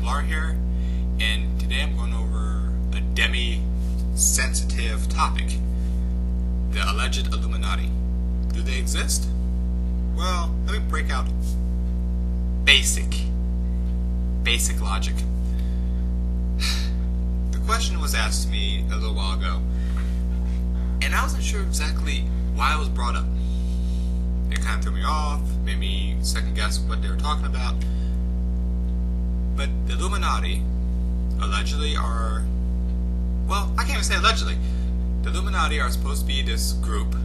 Templar here, and today I'm going over a demi-sensitive topic. The alleged Illuminati. Do they exist? Well, let me break out basic logic. The question was asked to me a little while ago, and I wasn't sure exactly why it was brought up. It kind of threw me off, made me second guess what they were talking about. But the Illuminati allegedly are, well, I can't even say allegedly. The Illuminati are supposed to be this group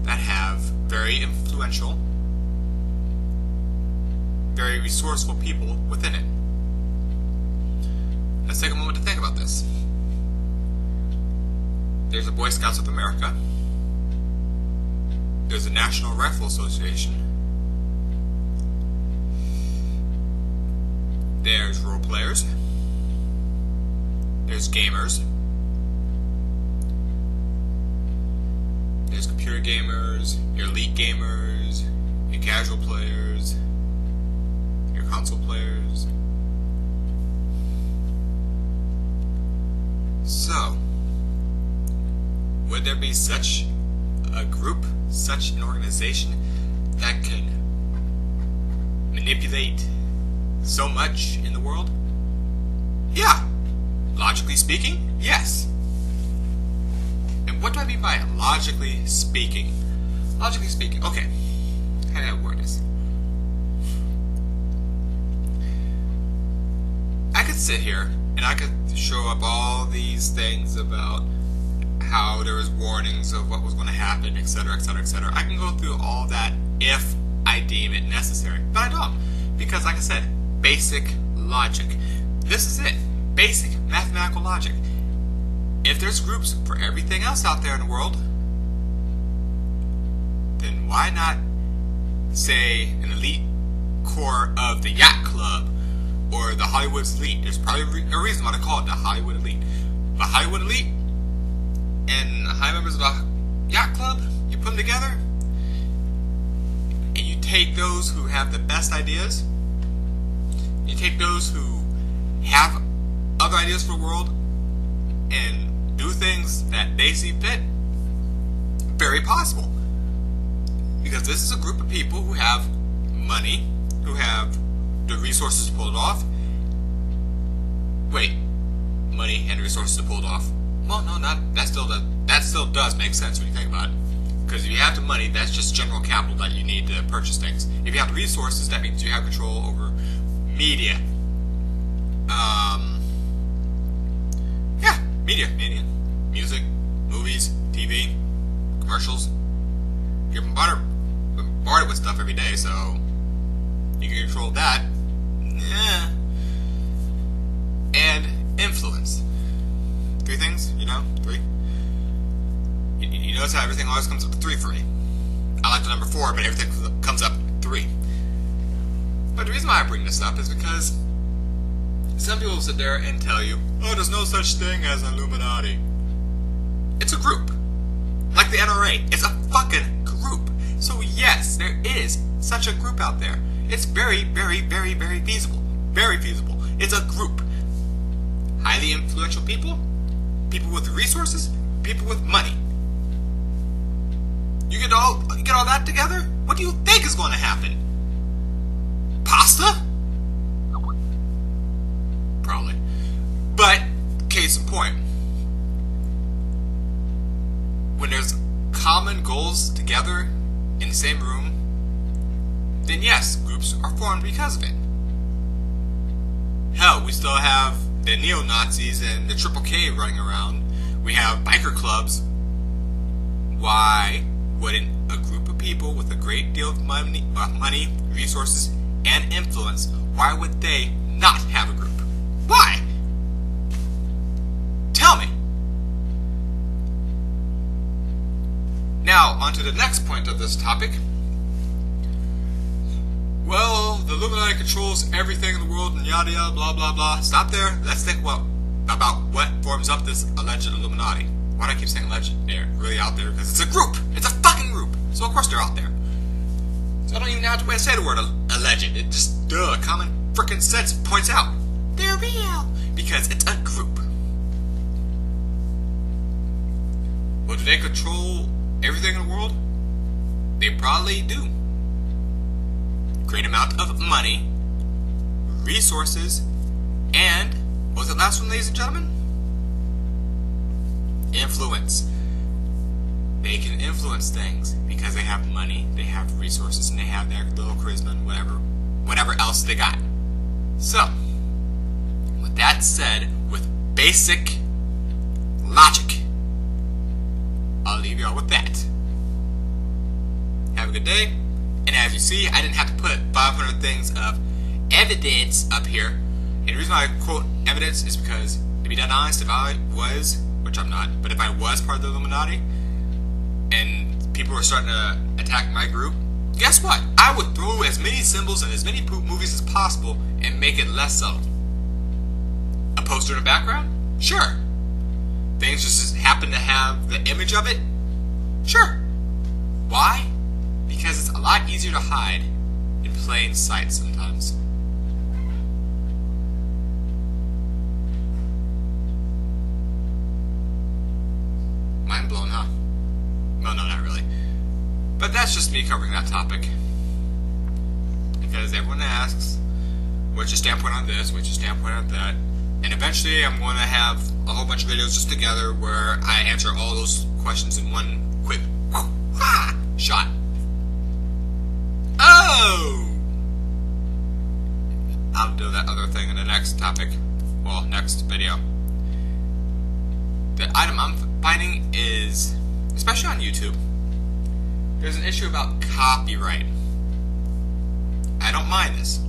that have very influential, very resourceful people within it. Let's take a moment to think about this. There's the Boy Scouts of America. There's the National Rifle Association. There's role players. There's gamers. There's computer gamers, your elite gamers, your casual players, your console players. So, would there be such a group, such an organization that can manipulate so much in the world? Yeah. Logically speaking, yes. And what do I mean by logically speaking? Logically speaking, okay. How do I word this? I could sit here and I could show up all these things about how there was warnings of what was going to happen, etc., etc., etc. I can go through all that if I deem it necessary, but I don't, because like I said, basic logic. This is it. Basic mathematical logic. If there's groups for everything else out there in the world, then why not say an elite core of the yacht club or the Hollywood's elite? There's probably a reason why they call it the Hollywood elite. The Hollywood elite and high members of the yacht club, you put them together and you take those who have the best ideas, you take those who have other ideas for the world and do things that they see fit. Very possible. Because this is a group of people who have money, who have the resources to pull it off. Wait, money and resources to pull it off? Well, no, that still does make sense when you think about it. Because if you have the money, that's just general capital that you need to purchase things. If you have the resources, that means you have control over media. Media, music, movies, TV, commercials. You're bombarded with stuff every day, so you can control that. Yeah. And influence. Three things, three. You notice how everything always comes up to 3 for me. I like the number 4, but everything comes up 3. But the reason why I bring this up is because some people sit there and tell you, oh, there's no such thing as an Illuminati. It's a group. Like the NRA. It's a fucking group. So yes, there is such a group out there. It's very, very, very, very feasible. Very feasible. It's a group. Highly influential people. People with resources. People with money. You get all that together? What do you think is going to happen? Pasta? Probably. But, case in point, when there's common goals together in the same room, then yes, groups are formed because of it. Hell, we still have the neo-Nazis and the Triple K running around. We have biker clubs. Why wouldn't a group of people with a great deal of money, resources, and influence, why would they not have a group? Why? Tell me. Now, on to the next point of this topic. Well, the Illuminati controls everything in the world and yada yada blah blah blah. Stop there. Let's think about what forms up this alleged Illuminati. Why do I keep saying alleged? They're really out there because it's a group. It's a fucking group. So of course they're out there. So I don't even have to say the word alleged. It just, common frickin' sense points out. They're real. Because it's a group. Well, do they control everything in the world? They probably do. Great amount of money, resources, and, what was the last one, ladies and gentlemen? Influence. They can influence things because they have money, they have resources, and they have their little charisma and whatever else they got. So, with that said, with basic logic, I'll leave y'all with that. Have a good day. And as you see, I didn't have to put 500 things of evidence up here. And the reason why I quote evidence is because, to be dead honest, if I was, which I'm not, but if I was part of the Illuminati, and people were starting to attack my group, guess what? I would throw as many symbols and as many movies as possible and make it less subtle. A poster in the background? Sure. Things just happen to have the image of it? Sure. Why? Because it's a lot easier to hide in plain sight sometimes. Mind blown, huh? Well, no, not really. But that's just me covering that topic. Because everyone asks, what's your standpoint on this? What's your standpoint on that? And eventually I'm going to have a whole bunch of videos just together where I answer all those questions in one quick shot. Oh! I'll do that other thing in the next topic. Well, next video. The item I'm finding is, especially on YouTube, there's an issue about copyright. I don't mind this,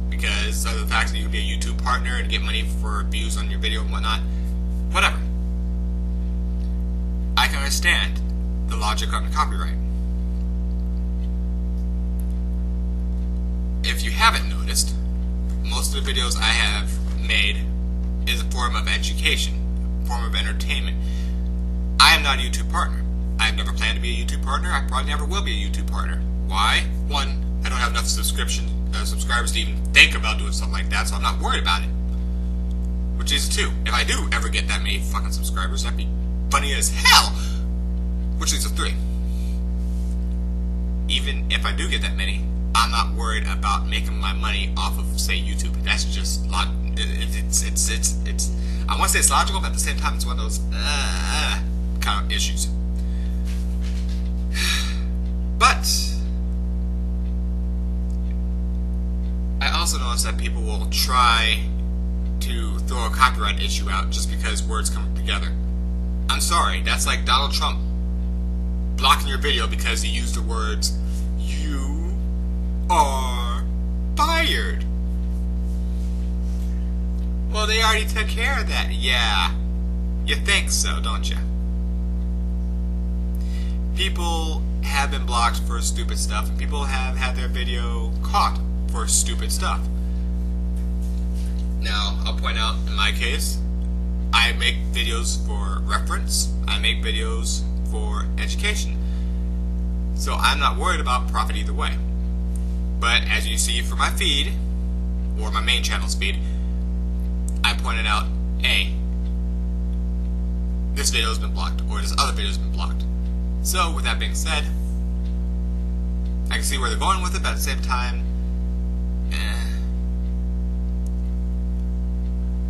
because of the fact that you can be a YouTube partner and get money for views on your video and whatnot. Whatever. I can understand the logic on the copyright. If you haven't noticed, most of the videos I have made is a form of education, a form of entertainment. I am not a YouTube partner. I've never planned to be a YouTube partner. I probably never will be a YouTube partner. Why? One, I don't have enough subscribers to even think about doing something like that, so I'm not worried about it. Which is two, if I do ever get that many fucking subscribers, that'd be funny as hell. Which leads to three. Even if I do get that many, I'm not worried about making my money off of, say, YouTube. That's just it's I want to say it's logical, but at the same time, it's one of those kind of issues. But I also notice that people will try to throw a copyright issue out just because words come together. I'm sorry, that's like Donald Trump blocking your video because he used the words, "You are fired." Well, they already took care of that. Yeah. You think so, don't you? People have been blocked for stupid stuff, and people have had their video caught for stupid stuff. Now, I'll point out, in my case, I make videos for reference. I make videos for education. So I'm not worried about profit either way. But as you see from my feed, or my main channel's feed, I pointed out, hey, this video has been blocked, or this other video has been blocked. So, with that being said, I can see where they're going with it, but at the same time,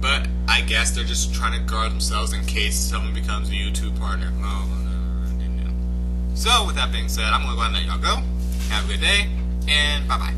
But I guess they're just trying to guard themselves in case someone becomes a YouTube partner. So, with that being said, I'm going to go ahead and let y'all go. Have a good day, and bye-bye.